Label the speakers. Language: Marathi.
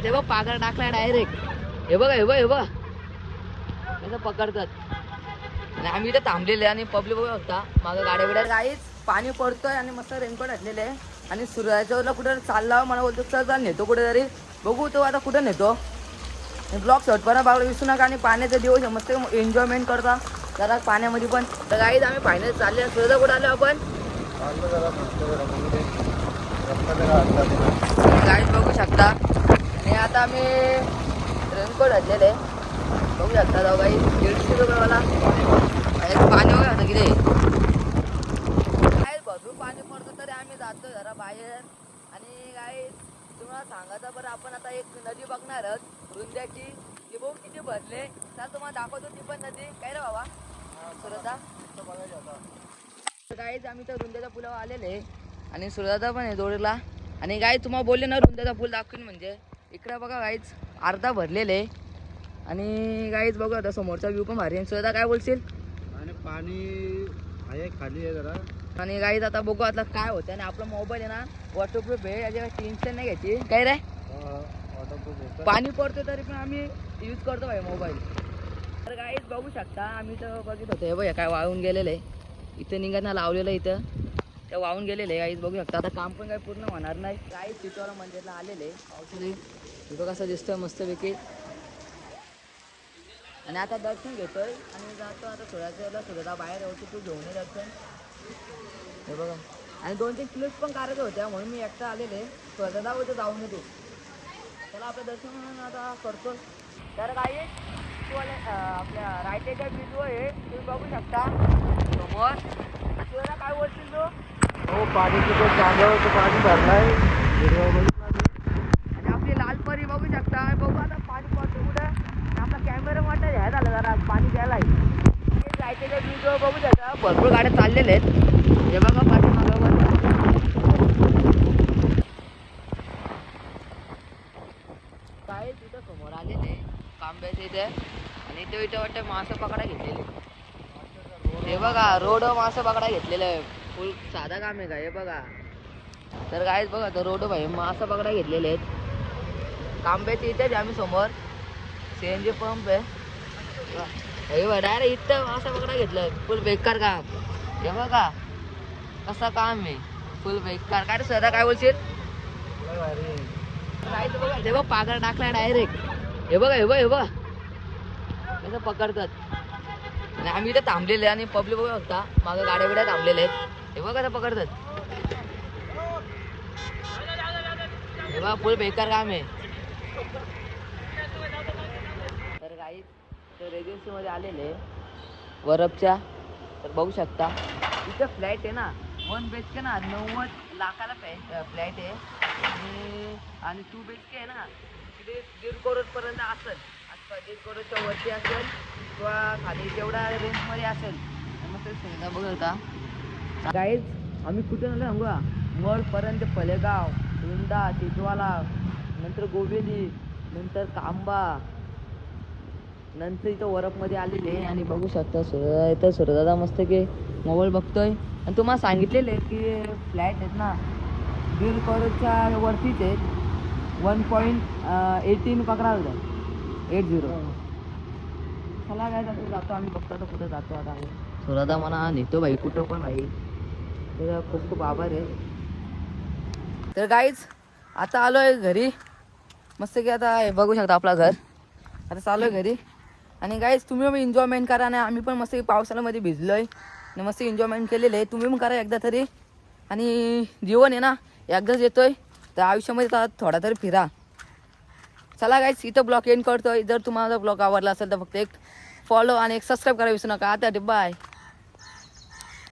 Speaker 1: हे बघ पागड टाकला डायरेक्ट. हे बघ हे बघ हे बघ कसं पकडतात. आणि आम्ही इथे थांबलेले आणि पब्लिक बघू शकता मागं गाड्या बिड्या. काहीच पाणी पडतोय आणि मस्त रेनकोट घातलेले आहे आणि सूर्याच्यावरला कुठं चालला मला बोलतो चल चल नेतो कुठेतरी. बघू तो आता कुठं नेतो. ब्लॉग शॉर्टपर्यंत बाबा विसरू नका. आणि पाण्याचा दिवस मस्त एन्जॉयमेंट करता जरा पाण्यामध्ये पण. तर काहीच आम्ही फायनल चालले. सूर्य कुठं आलो आपण गाईड बघू शकता. आणि आता आम्ही रेनकोट घातलेले बघू शकता. जाऊ काही 150 रुपयेवाला पाणी वगैरे होतं किती काय भरपूर पाणी पडतं तरी आम्ही जातो जरा बाहेर. आणि काय तुम्हाला सांगायचं बरं आपण आता एक नदी बघणार आहोत रुंद्याची. ती बघू किती भरले तर तुम्हाला दाखवतो ती पण नदी. काय रे बाबा सुरदा गाईच आम्ही तर रुंद्याच्या पुलावर आलेले आणि सुरदा पण आहे जोडीला. आणि गाई तुम्हाला बोलले ना रुंद्याचा पूल दाखवून म्हणजे इकडे बघा गाईच अर्धा भरलेले. आणि गाईच बघू आता समोरचा व्ह्यू पण भारी. सुरदा काय बोलशील.
Speaker 2: आणि पाणी आहे खाली आहे जरा.
Speaker 1: आणि गाईच आता बघू आता काय होतं. आणि आपला मोबाईल आहे ना वॉटरप्रूफ आहे याच्या टेन्शन नाही घ्यायची. काय रे पाणी पडतो तरी पण आम्ही यूज करतो भाई मोबाईल. तर गाईच बघू शकता आम्ही तर बघित होतो हे बघ काय वाळून गेलेलं आहे. इथं निघायला लावलेलं इथं ते वाहून गेलेले गाईच बघू शकता. आता काम पण काही पूर्ण होणार नाही. गाईच तिथं मंदिरला आलेले औषधी तिथं कसं दिसतोय मस्तपैकी. आणि आता दर्शन घेतोय आणि जातो आता थोड्याच्या थोडा बाहेर होतो तू घेऊन ये दर्शन. हे बघा आणि 2-3 क्लिप्स पण काढायचे होत्या म्हणून मी एकटा आलेले. थोडा होतं जाऊन येतो. चला आपलं दर्शन म्हणून आता करतो. तर काही आपल्या रायटेच्या ब्रिजवर आहे तुम्ही बघू शकता समोर. तुला काय बोलशील तू.
Speaker 2: हो पाणी तिथे चांगलं पाणी भरलाय.
Speaker 1: आणि आपली लाल परी बघू शकता. बघू आता पाणी पडतो कुठं. आपला कॅमेरा वाटत ह्या झालं जरा पाणी द्यायला रायटेच्या ब्रिजवर बघू शकता भरपूर गाड्या चाललेल्या आहेत. हे बघा पाठीमागं काय तिथं समोर आलेले कांब्याचे इथे. आणि इथे वाटतं मासे पकडा घेतलेले. हे बघा रोड मासे पकडा घेतलेलं आहे. फुल साधा काम आहे का हे बघा. तर काय बघा तर रोड भाई मासे पकडा घेतलेले आहेत कांब्याचे इथेच. आम्ही समोर CNG पंप आहे हे बघा डायरेक्ट इथं मासा पकडा घेतलं. फुल बेकार काम हे बघा कसं काम आहे फुल बेकार. काय सदा काय बोलशील. हे बघ पागड टाकला डायरेक्ट. हे बघा हे बघ हे बघ कसं पकडतात. आणि आम्ही इथे थांबलेले आणि पब्लिक बघू शकता मागं गाड्या बिड्या थांबलेले आहेत. हे बघा कसं पकडतात. हे बघा फुल बेकार काम आहे. तर काही तर एजन्सीमध्ये आलेले वरपच्या. तर बघू शकता इथं फ्लॅट आहे ना 1 BHK ना 90 लाखाला फ्लॅट आहे. आणि 2 BHK आहे ना तिथे 1.5 करोडपर्यंत असेल. 1.5 करोडच्या वरती असेल किंवा खाली तेवढा रेंजमध्ये असेल. मग ते सुविधा बघू होता गाईज. आम्ही कुठे आलो सांगू का मळपर्यंत फलेगाव रुंदा टिटवाला नंतर गोवेली नंतर कांबा नंतर इथं वरपमध्ये आलेले. आणि बघू शकता इथं सूर्यदादा मस्त की मोबाईल बघतोय. आणि तुम्हाला सांगितलेले की फ्लॅट आहेत ना 1.5 करोडच्या वरतीच आहेत. 1.18 पकडा होता 80. चला काय जातो आम्ही बघतो आता कुठं जातो. आता आम्ही सूर्यदादा म्हणा नेतो भाई कुठं पण भाई. त्याचा खूप खूप आभार आहे. तर गाईज आता आलो आहे घरी मस्त की. आता हे बघू शकता आपलं घर. आता चालू आहे घरी. आणि गाईज तुम्ही पण एन्जॉयमेंट करा. आणि आम्ही पण मस्त पावसाळ्यामध्ये भिजलो आहे आणि मस्त एन्जॉयमेंट केलेलं आहे. तुम्ही पण करा एकदा तरी. आणि जीवन आहे ना एकदाच येतोय तर आयुष्यामध्ये थोडा तरी फिरा. चला गाईज इथं ब्लॉग एंड करतोय. जर तुम्हाला ब्लॉग आवडला असेल तर फक्त एक फॉलो आणि एक सबस्क्राईब करायला विसरू नका. आता बाय.